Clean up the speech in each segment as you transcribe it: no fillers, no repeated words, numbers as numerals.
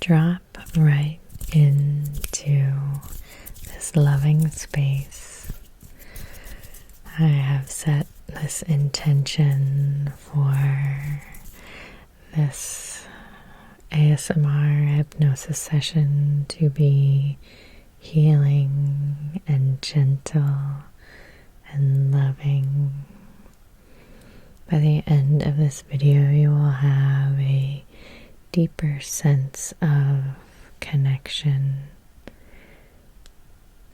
drop right into this loving space. I have set this intention for this ASMR hypnosis session to be healing and gentle and loving. By the end of this video, you will have a deeper sense of connection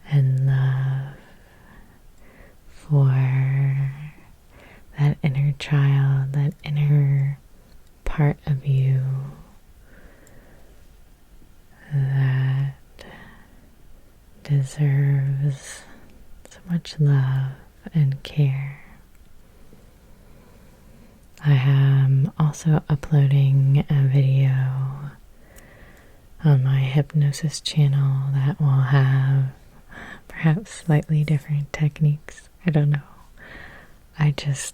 and love for that inner child, that inner part of you that deserves so much love and care. I am also uploading a video on my hypnosis channel that will have perhaps slightly different techniques. I don't know. I just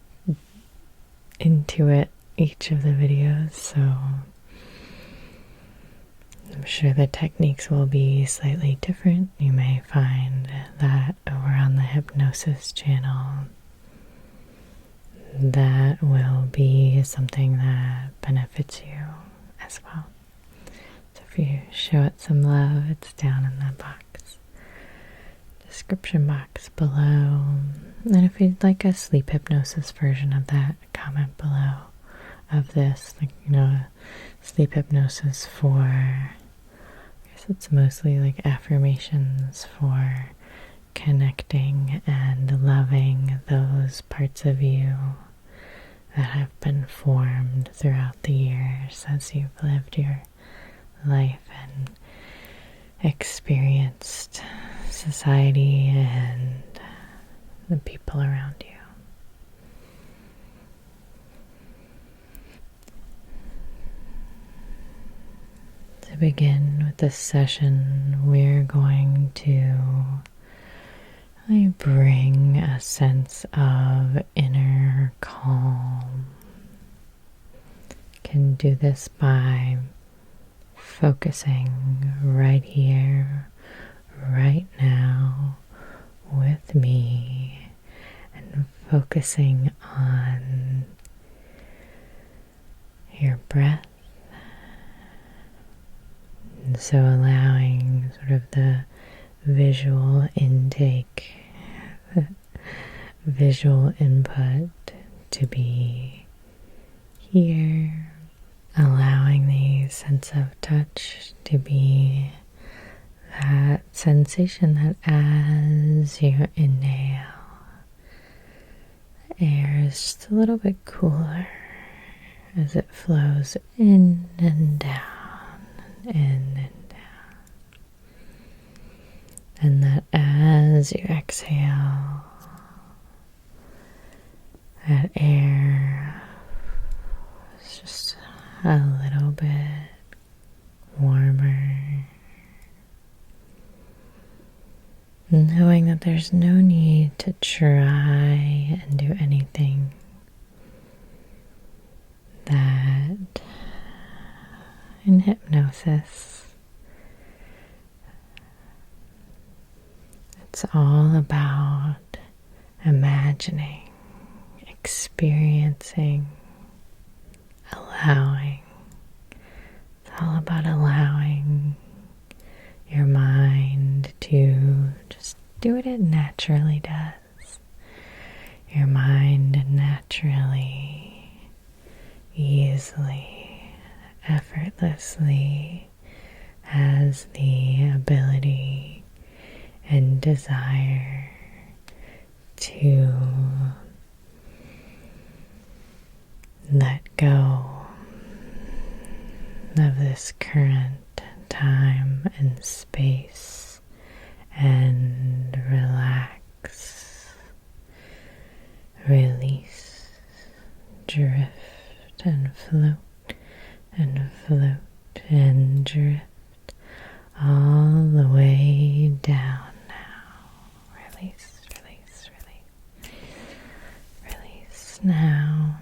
intuit each of the videos, so I'm sure the techniques will be slightly different. You may find that over on the hypnosis channel that will be something that benefits you as well. So if you show it some love, it's down in the description box below. And if you'd like a sleep hypnosis version of that, comment below of this, sleep hypnosis for, I guess it's mostly like affirmations for connecting and loving those parts of you that have been formed throughout the years as you've lived your life and experienced society and the people around you. To begin with this session, we're going to bring a sense of inner calm. You can do this by focusing right here, right now with me, and focusing on your breath. And so allowing sort of the visual intake, visual input to be here, allowing the sense of touch to be that sensation that as you inhale, the air is just a little bit cooler as it flows in and down, in and down. And that as you exhale, that air is just a little bit warmer. Knowing that there's no need to try and do anything, that in hypnosis, it's all about imagining, experiencing, allowing. It's all about allowing your mind to just do what it naturally does. Your mind naturally, easily, effortlessly has the ability and desire to let go of this current time and space and relax, release, drift and float and float and drift all the way down now. Release, release, release. Release now.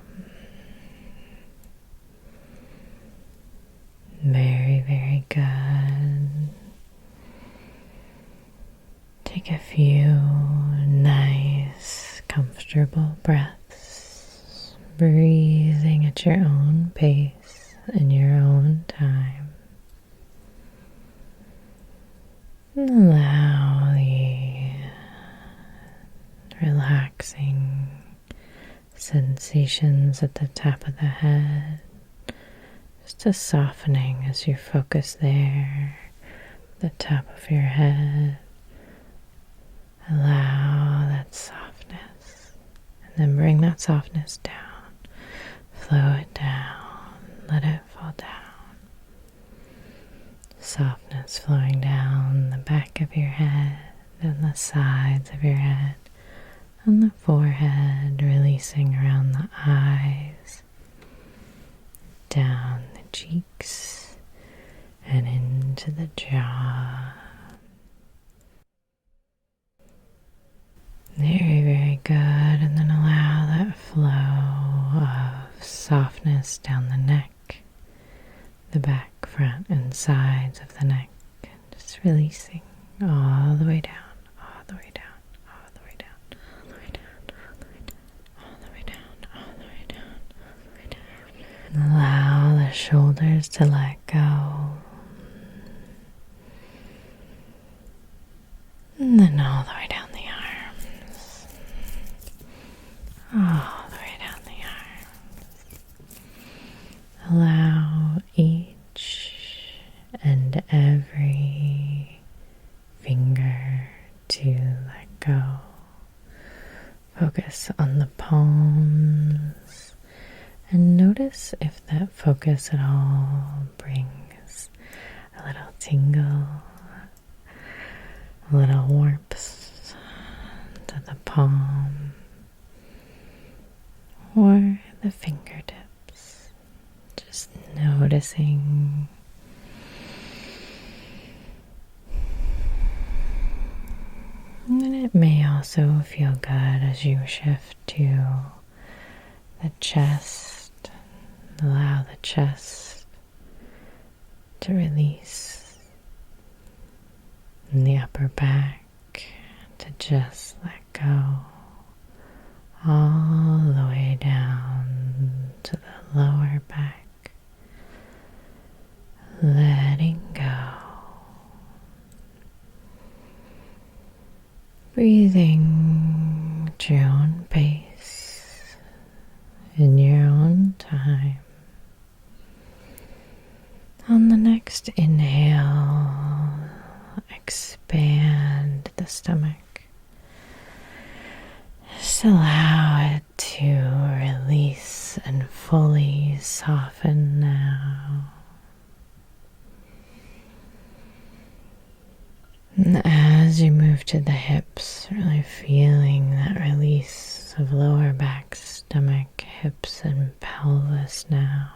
Very, very good. Take a few nice, comfortable breaths, breathing at your own pace in your own time. Allow the relaxing sensations at the top of the head, just a softening as you focus there, the top of your head. Allow that softness, and then bring that softness down, flow it down, let it fall down. Softness flowing down the back of your head and the sides of your head, on the forehead, releasing around the eyes, down the cheeks, and into the jaw. Very, very good. And then allow that flow of softness down the neck, the back, front, and sides of the neck, just releasing all the way down, all the way down, all the way down, all the way down, all the way down, all the way down, all the way down. And allow the shoulders to let go. And then all the way down the arms. All the way down the arms. Allow each and every finger to let go. Focus on the palms and notice if that focus at all brings a little tingle, a little warmth to the palm or the fingertips. Just noticing. And then it may also feel good as you shift to the chest. Allow the chest to release, and the upper back to just let go, all the way down to the lower back, letting go. Breathing at your own pace, in your own time. On the next inhale, expand the stomach. Just allow it to release and fully soften now. And as you move to the hips, really feeling that release of lower back, stomach, hips, and pelvis now.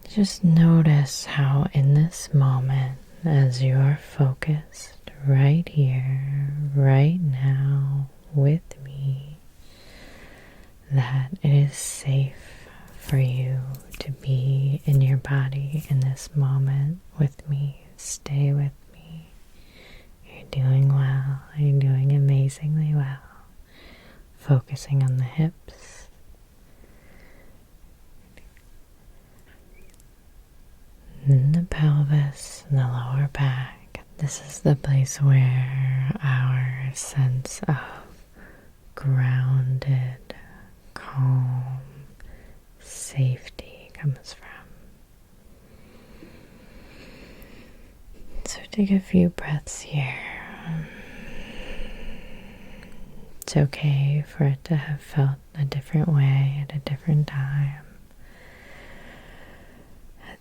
Just notice how in this moment, as you are focused right here, right now, with me, that it is safe for you to be in your body in this moment with me. Stay with me. You're doing well. You're doing amazingly well. Focusing on the hips. And the pelvis and the lower back. This is the place where our sense of grounded, calm, safety comes from. So take a few breaths here. It's okay for it to have felt a different way at a different time.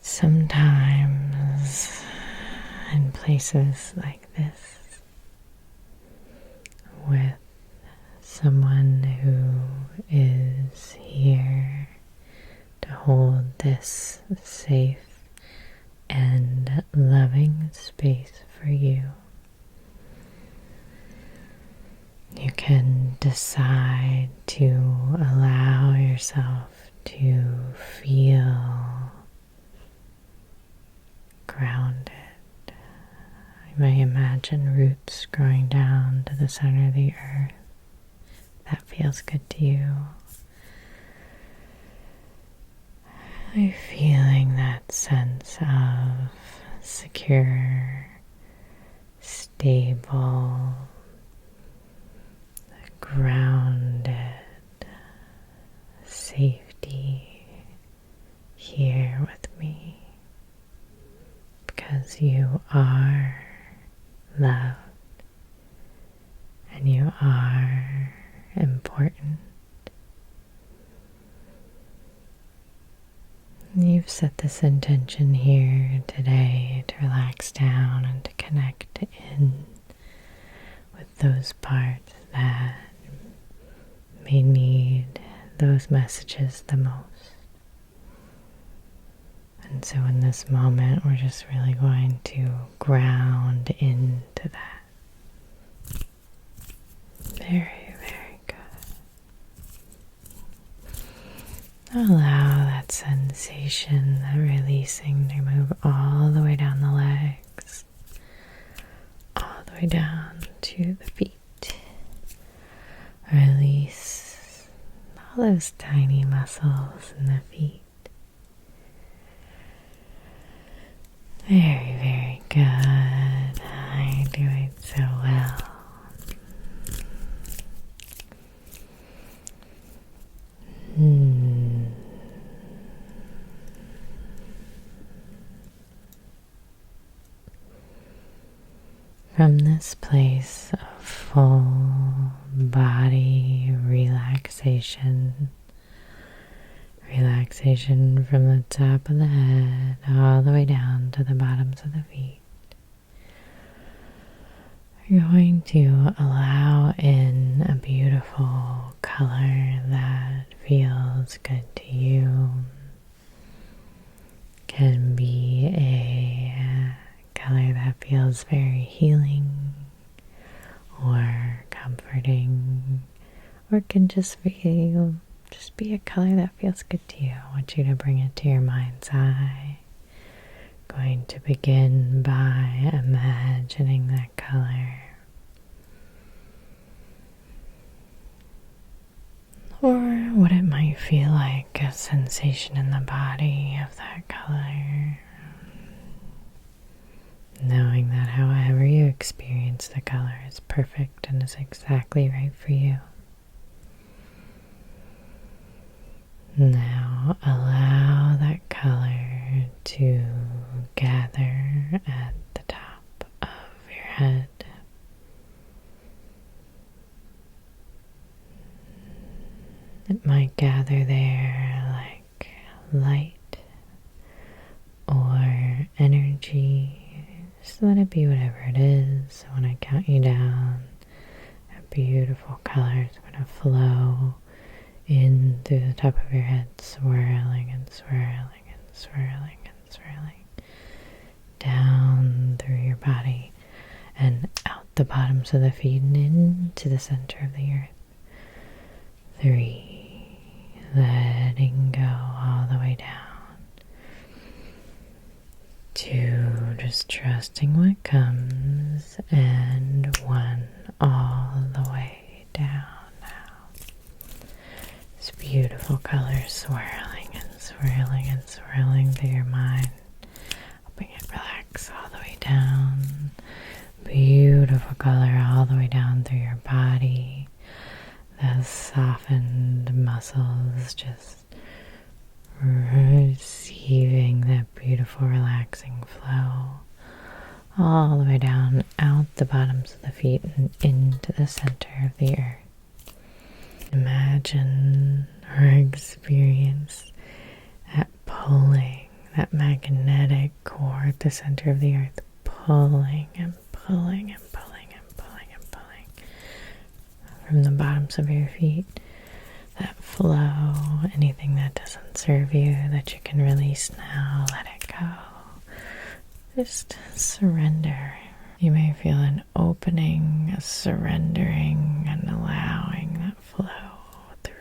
Sometimes in places like this, with someone who is here to hold this safe and loving space for you, you can decide to allow yourself to feel You may imagine roots growing down to the center of the earth. That feels good to you. You're feeling that sense of secure, stable, grounded safety here with me, because you are loved and you are important. You've set this intention here today to relax down and to connect in with those parts that may need those messages the most. And so in this moment, we're just really going to ground into that. Very, very good. Allow that sensation, that releasing, to move all the way down the legs, all the way down to the feet. Release all those tiny muscles in the feet. Very, very good. You're doing so well. From this place of full body relaxation, relaxation from the top of the head all the way down to the bottoms of the feet, you're going to allow in a beautiful color that feels good to you. Can be a color that feels very healing or comforting, or it can just be a color that feels good to you. I want you to bring it to your mind's eye. Going to begin by imagining that color, or what it might feel like, a sensation in the body of that color. Knowing that however you experience the color is perfect and is exactly right for you. Now allow that color to gather at the top of your head. It might gather there like light or energy. Just let it be whatever it is. When I count you down, a beautiful color is going to flow in through the top of your head, swirling and swirling and swirling and swirling down through your body and out the bottoms of the feet and into the center of the earth. 3, letting go all the way down. 2, just trusting what comes, and 1, all the way down now. This beautiful color swirling and swirling and swirling through your mind, helping it relax all the way down. Beautiful color all the way down through your body. Those softened muscles just receiving that beautiful relaxing flow all the way down, out the bottoms of the feet and into the center of the earth. Imagine or experience that pulling, that magnetic core at the center of the earth, pulling and pulling and pulling and pulling and pulling from the bottoms of your feet. That flow, anything that doesn't serve you, that you can release now, let it go. Just surrender. You may feel an opening, a surrendering, and allowing that flow through.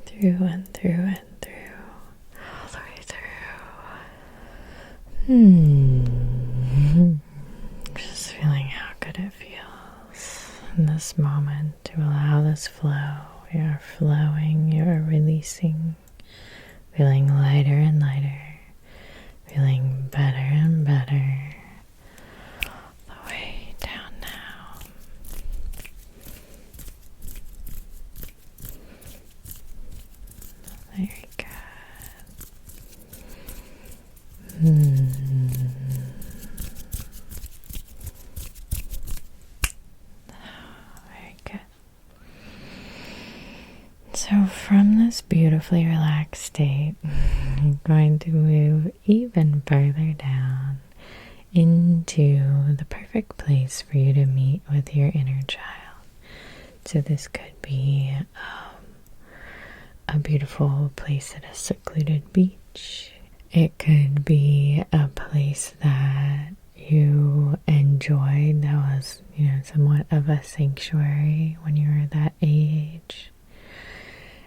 Through and through and through. All the way through. Just feeling how good it feels in this moment to allow this flow. You're flowing, you're releasing, feeling lighter and lighter, feeling better and better. All the way down now. Very good. Very good. So from this beautifully relaxed state, I'm going to move even further down into the perfect place for you to meet with your inner child. So this could be a beautiful place at a secluded beach. It could be a place that you enjoyed that was, somewhat of a sanctuary when you were that age.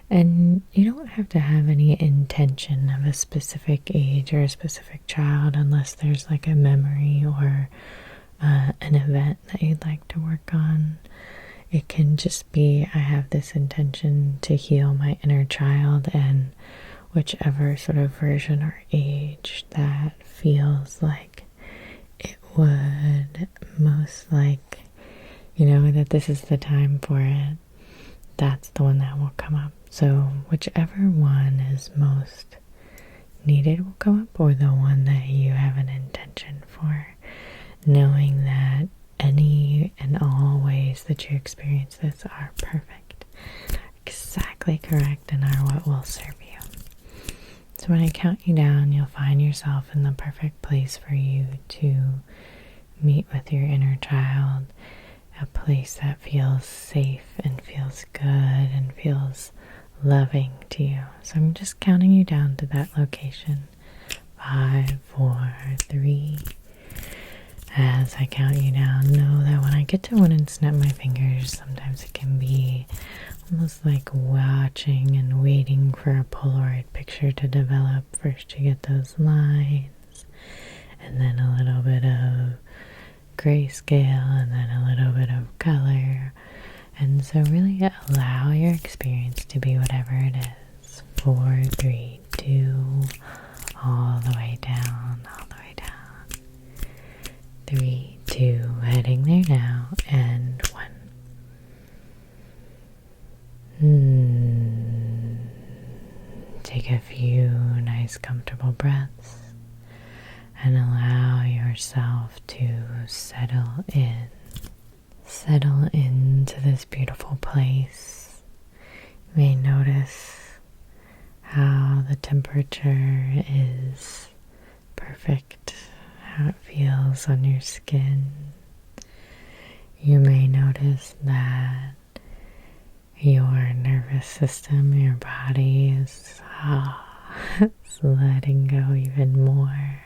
And you don't have to have any intention of a specific age or a specific child unless there's like a memory or an event that you'd like to work on. It can just be, I have this intention to heal my inner child, and whichever sort of version or age that feels like it would most like, that this is the time for it, that's the one that will come up. So whichever one is most needed will come up, or the one that you have an intention for, knowing that any and all ways that you experience this are perfect, exactly correct, and are what will serve you. So when I count you down, you'll find yourself in the perfect place for you to meet with your inner child, a place that feels safe and feels good and feels loving to you. So I'm just counting you down to that location. 5, 4, 3. As I count you down, know that when I get to 1 and snap my fingers, sometimes it can be almost like watching and waiting for a Polaroid picture to develop. First you get those lines, and then a little bit of grayscale, and then a little bit of color. And so really allow your experience to be whatever it is. 4, 3, 2, all the way down, all the way down. 3, 2, heading there now, and 1. Take a few nice comfortable breaths and allow yourself to settle in. Settle into this beautiful place. You may notice how the temperature is perfect, how it feels on your skin. You may notice that your nervous system, your body is letting go even more.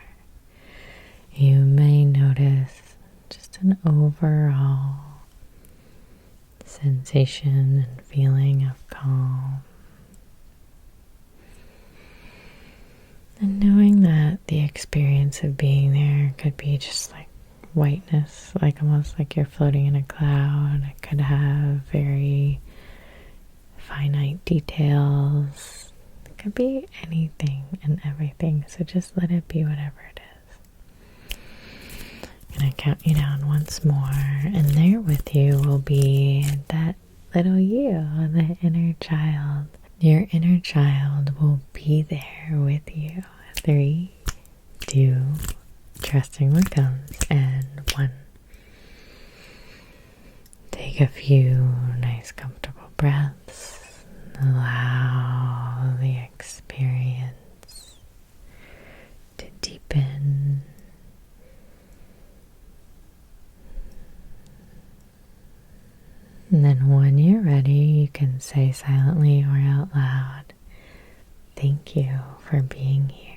You may notice just an overall sensation and feeling of calm. And knowing that the experience of being there could be just like whiteness, like almost like you're floating in a cloud. It could have very finite details. It could be anything and everything. So just let it be whatever it is. I'm going to count you down once more, and there with you will be that little you, the inner child. Your inner child will be there with you. 3, 2, trusting what comes, and 1. Take a few nice comfortable breaths. Allow the experience to deepen. And then when you're ready, you can say silently or out loud, "Thank you for being here."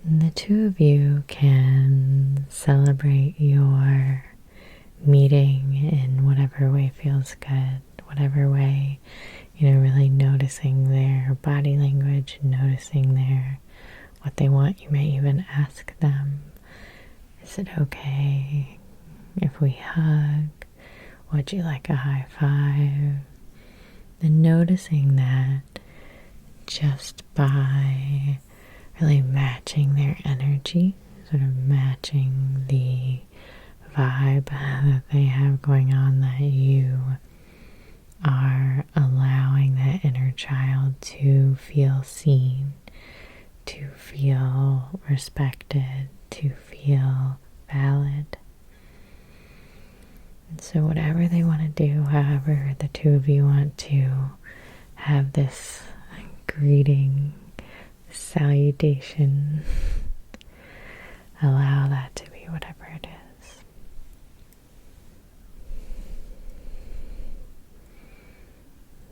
And the two of you can celebrate your meeting in whatever way feels good, whatever way, really noticing their body language, noticing what they want. You may even ask them, is it okay if we hug? Would you like a high five? And noticing that just by really matching their energy, sort of matching the vibe that they have going on, that you are allowing that inner child to feel seen, to feel respected, to feel valid. And so whatever they want to do, however the two of you want to have this greeting, salutation, allow that to be whatever it is.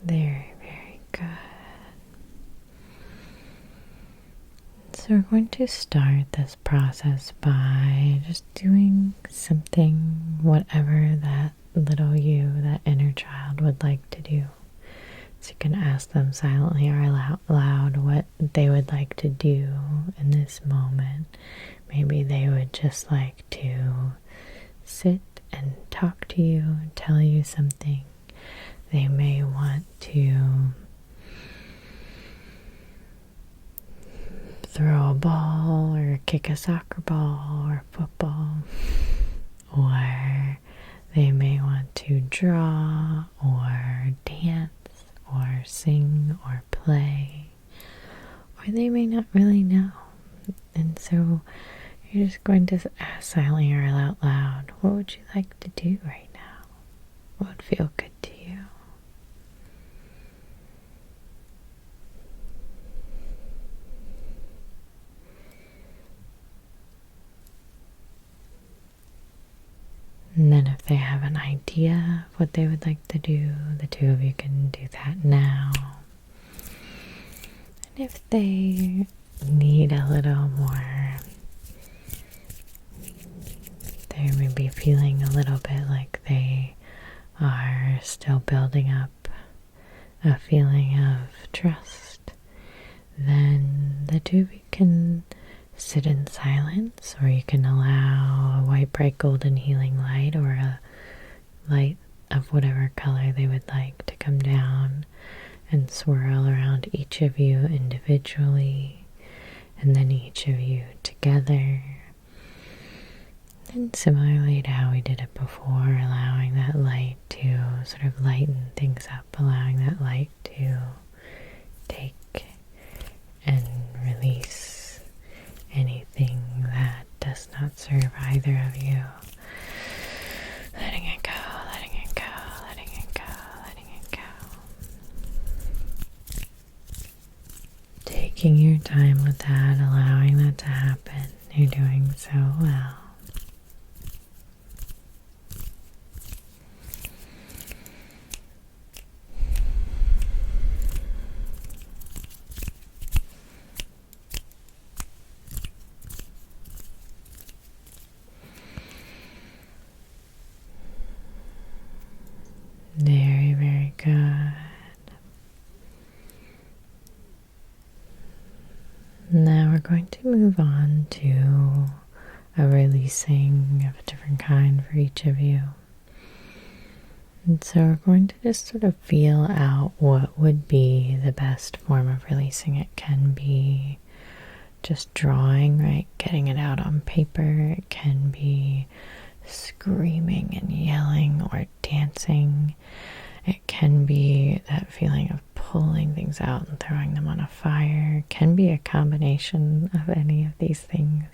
Very, very good. So we're going to start this process by just doing something, whatever that little you, that inner child would like to do. So you can ask them silently or out loud what they would like to do in this moment. Maybe they would just like to sit and talk to you and tell you something. They may want to throw a ball or kick a soccer ball or football, or they may want to draw or dance or sing or play, or they may not really know. And so you're just going to ask silently or out loud, what would you like to do right now? What would feel good to you? And then if they have an idea of what they would like to do, the two of you can do that now. And if they need a little more, they may be feeling a little bit like they are still building up a feeling of trust, then the two of you can sit in silence, or you can allow a white, bright, golden healing light or a light of whatever color they would like to come down and swirl around each of you individually, and then each of you together. And similarly to how we did it before, allowing that light to sort of lighten things up, allowing that light to take and release anything that does not serve either of you. Letting it go, letting it go, letting it go, letting it go. Taking your time with that, allowing that to happen. You're doing so well. Very, very good. Now we're going to move on to a releasing of a different kind for each of you. And so we're going to just sort of feel out what would be the best form of releasing. It can be just drawing, right? Getting it out on paper. It can be screaming and yelling or dancing. It can be that feeling of pulling things out and throwing them on a fire. It can be a combination of any of these things.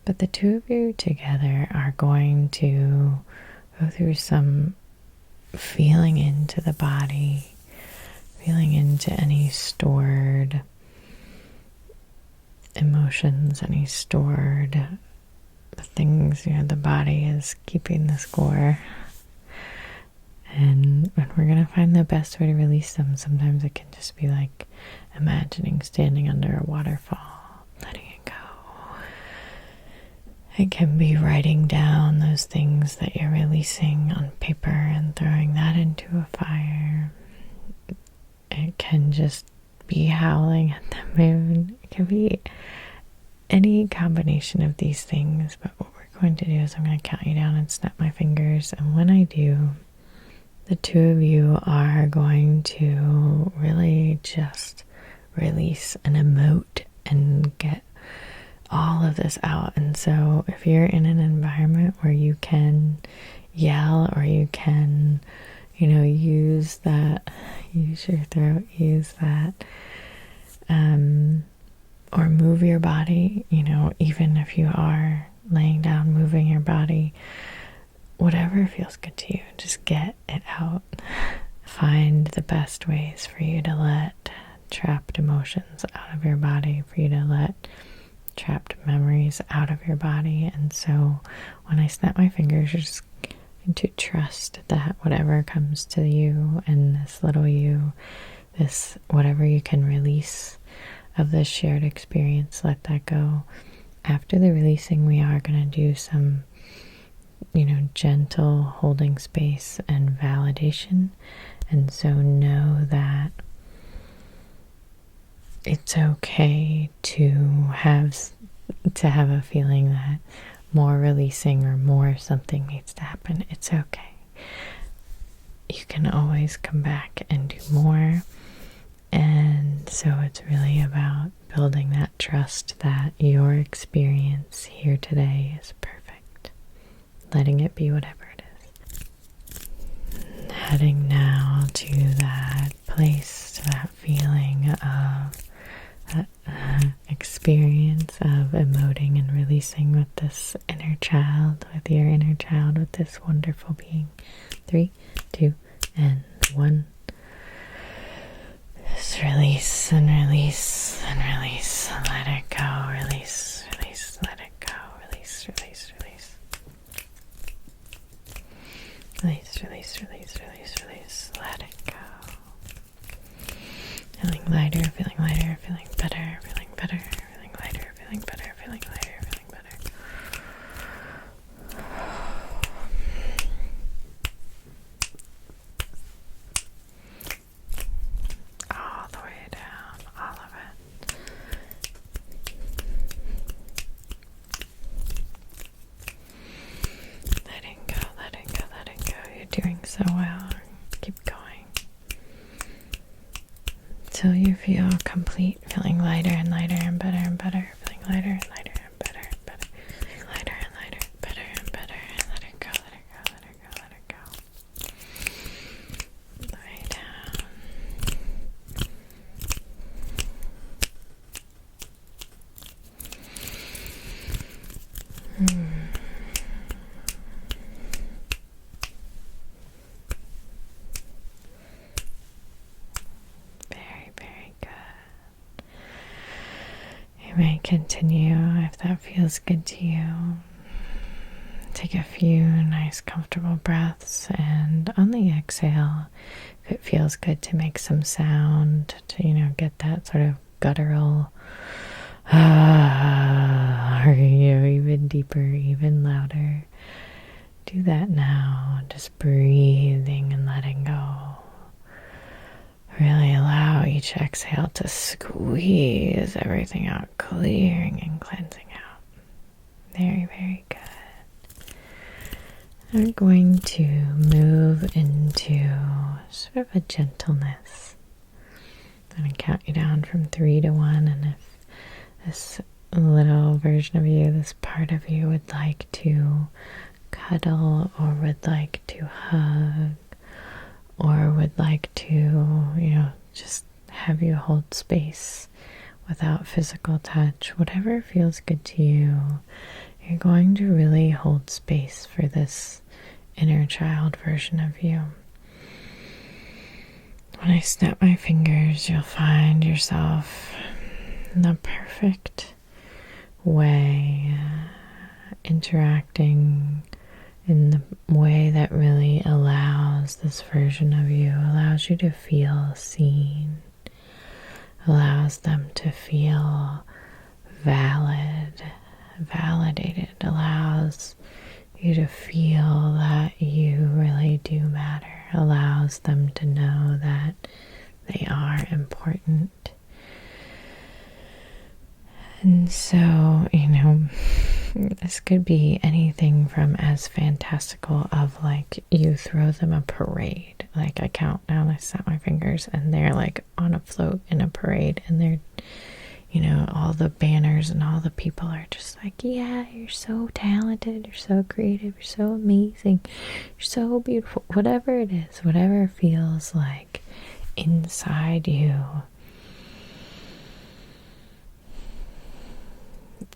But the two of you together are going to go through some feeling into the body, feeling into any stored emotions, any stored things. The body is keeping the score. And we're going to find the best way to release them. Sometimes it can just be like imagining standing under a waterfall, letting it go. It can be writing down those those things that you're releasing on paper and throwing that into a fire. It can just be howling at the moon. It can be any combination of these things, but what we're going to do is I'm going to count you down and snap my fingers, and when I do, the two of you are going to really just release and emote and get all of this out. And so if you're in an environment where you can yell, or you can, use your throat, use that, or move your body, even if you are laying down, moving your body, whatever feels good to you, just get it out. Find the best ways for you to let trapped emotions out of your body, for you to let trapped memories out of your body. And so when I snap my fingers, you're just going to trust that whatever comes to you and this little you, this whatever you can release of this shared experience, let that go. After the releasing, we are going to do some gentle holding space and validation. And so know that it's okay to have a feeling that more releasing or more something needs to happen. It's okay. You can always come back and do more. And so it's really about building that trust that your experience here today is perfect. Letting it be whatever it is. Heading now to that place, to that feeling of that experience of emoting and releasing with this inner child, with your inner child, with this wonderful being. 3, 2, and 1. Just release and release and release. Let it go. Release, release, let it go. Release, release, release. Release, release, release, release, release. Let it go. Feeling lighter, feeling lighter, feeling better, feeling better, feeling lighter, feeling better, feeling lighter, feeling better. All the way down, all of it. Letting go, letting go, letting go. You're doing so well. Keep going. Until you feel complete, feeling lighter and lighter and better and better, feeling lighter and lighter and better and better, feeling lighter and lighter, better and better, and let it go, let it go, let it go, let it go. Lay down. You may continue if that feels good to you. Take a few nice comfortable breaths, and on the exhale, if it feels good to make some sound to get that sort of guttural or even deeper, even louder, do that now. Just breathing and letting go. Really allow each exhale to squeeze everything out, clearing and cleansing out. Very, very good. We're going to move into sort of a gentleness. I'm going to count you down from 3 to 1, and if this little version of you, this part of you, would like to cuddle or would like to hug, or would like to, just have you hold space without physical touch, whatever feels good to you, you're going to really hold space for this inner child version of you. When I snap my fingers, you'll find yourself in the perfect way, interacting in the way that really allows this version of you, allows you to feel seen, allows them to feel validated, allows you to feel that you really do matter, allows them to know that they are important. And so, this could be anything from as fantastical of like you throw them a parade. Like I count down, I snap my fingers, and they're like on a float in a parade, and they're, all the banners and all the people are just like, yeah, you're so talented, you're so creative, you're so amazing, you're so beautiful. Whatever it is, whatever feels like inside you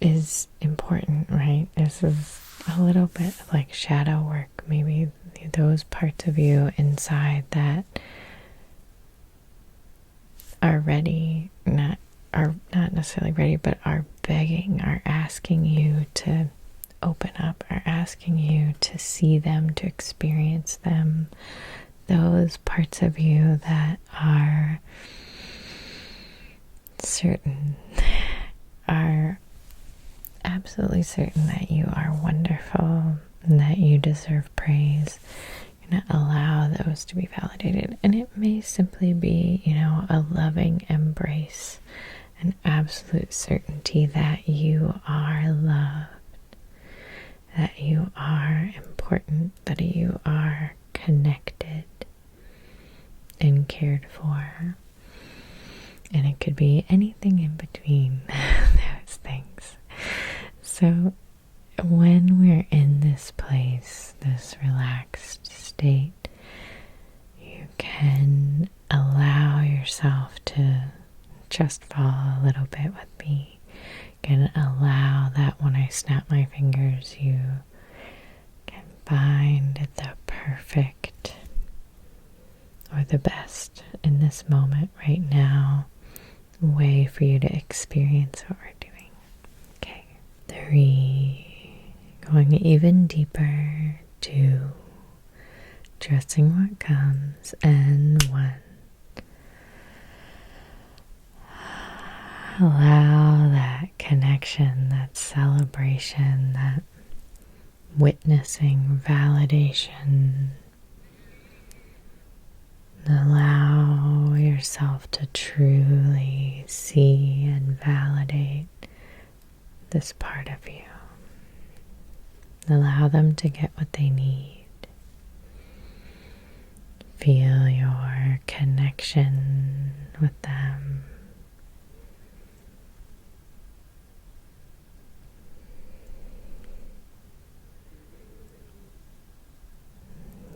is important, right? This is a little bit like shadow work. Maybe those parts of you inside that are ready, are not necessarily ready, but are begging, are asking you to open up, are asking you to see them, to experience them. Those parts of you that are certain, are absolutely certain that you are wonderful and that you deserve praise. You're going to allow those to be validated. And it may simply be, a loving embrace, an absolute certainty that you are loved, that you are important, that you are connected and cared for. And it could be anything in between those things. So when we're in this place, this relaxed state, you can allow yourself to just fall a little bit with me. You can allow that when I snap my fingers, you can find the perfect or the best in this moment right now way for you to experience what we're doing. Okay. 3, going even deeper, 2, trusting what comes, and 1. Allow that connection, that celebration, that witnessing, validation. Allow yourself to truly see and validate this part of you. Allow them to get what they need. Feel your connection with them.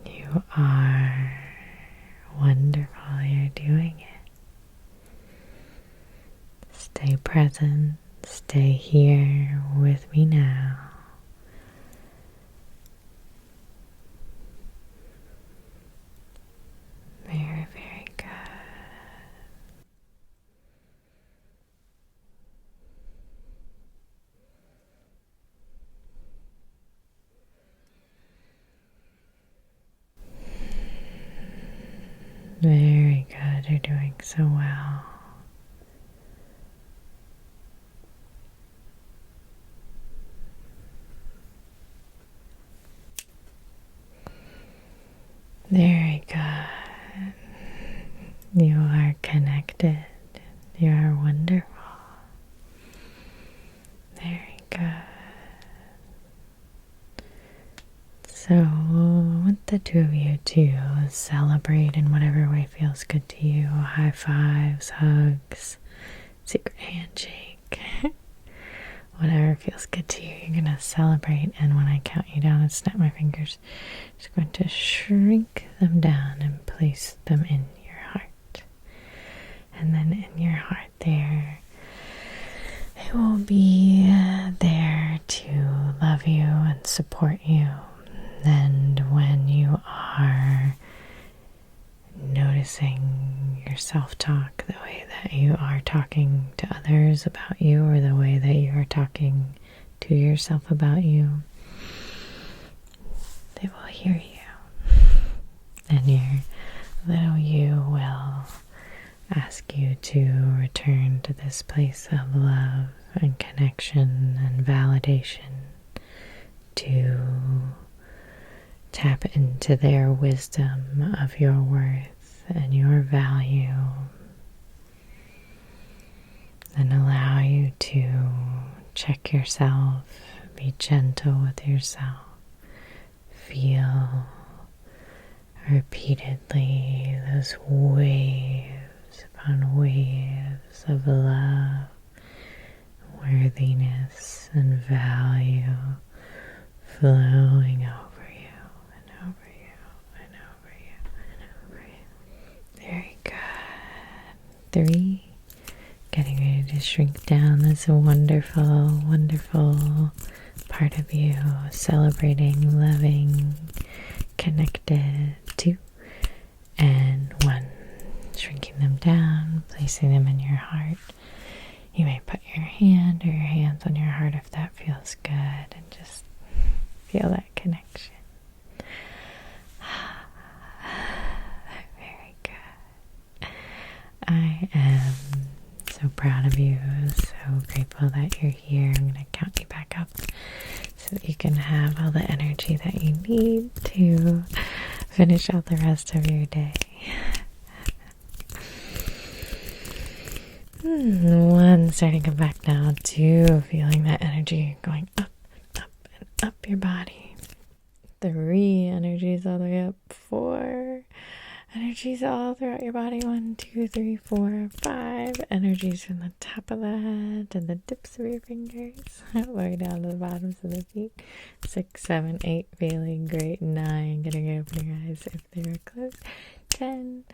You are wonderful. You're doing it. Stay present. Stay here with me now. Very, very good. Very good. You're doing so well. Very good. You are connected. You are wonderful. Very good. So I want the two of you to celebrate in whatever way feels good to you. High fives, hugs, secret handshake. Whatever feels good to you, you're going to celebrate. And when I count you down and snap my fingers, I'm just going to shrink them down and place them in your heart. And then in your heart there, they will be there to love you and support you. And when you are noticing your self-talk, the way that you are talking to others about you, or the way that you are talking to yourself about you, they will hear you. And your little you will ask you to return to this place of love and connection and validation, to tap into their wisdom of your worth and your value, and allow you to check yourself, be gentle with yourself, feel repeatedly those waves upon waves of love, worthiness, and value flowing over you and over you and over you and over you. Very good. 3. Getting ready to shrink down this wonderful, wonderful part of you, celebrating, loving, connected. 2 and 1. Shrinking them down, placing them in your heart. You may put your hand or your hands on your heart if that feels good, and just feel that connection. Very good. I am so proud of you, so grateful that you're here. I'm going to count you back up so that you can have all the energy that you need to finish out the rest of your day. 1, starting to come back now. 2, feeling that energy going up and up and up your body. 3, energies all the way up. 4, energies all throughout your body. 1, 2, 3, 4, 5. Energies from the top of the head to the tips of your fingers, all the way down to the bottoms of the feet. 6, 7, 8, feeling great. 9, getting to open your eyes if they were closed. 10,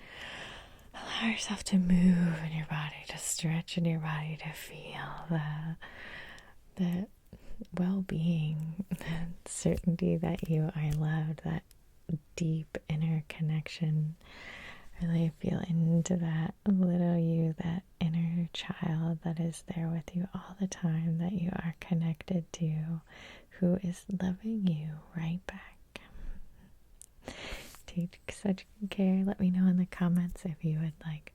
allow yourself to move in your body, to stretch in your body, to feel the well-being, the certainty that you are loved, that deep inner connection. Really feel into that little you, that inner child that is there with you all the time, that you are connected to, who is loving you right back. Take such good care. Let me know in the comments if you would like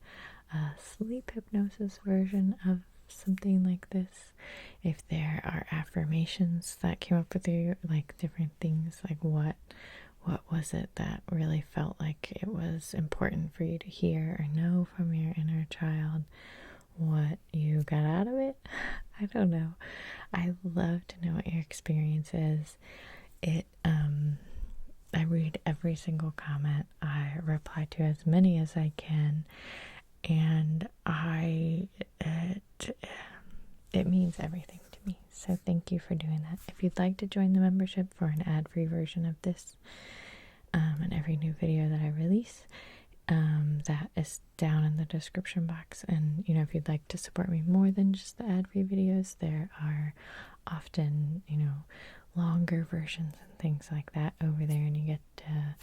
a sleep hypnosis version of something like this. If there are affirmations that came up with you, like different things, like what was it that really felt like it was important for you to hear or know from your inner child? What you got out of it? I don't know. I love to know what your experience is. I read every single comment. I reply to as many as I can, and it means everything to me. So thank you for doing that. If you'd like to join the membership for an ad-free version of this and every new video that I release, that is down in the description box. And if you'd like to support me more than just the ad-free videos, there are often longer versions and things like that over there, and you get to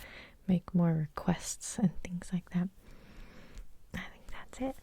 make more requests and things like that. I think that's it.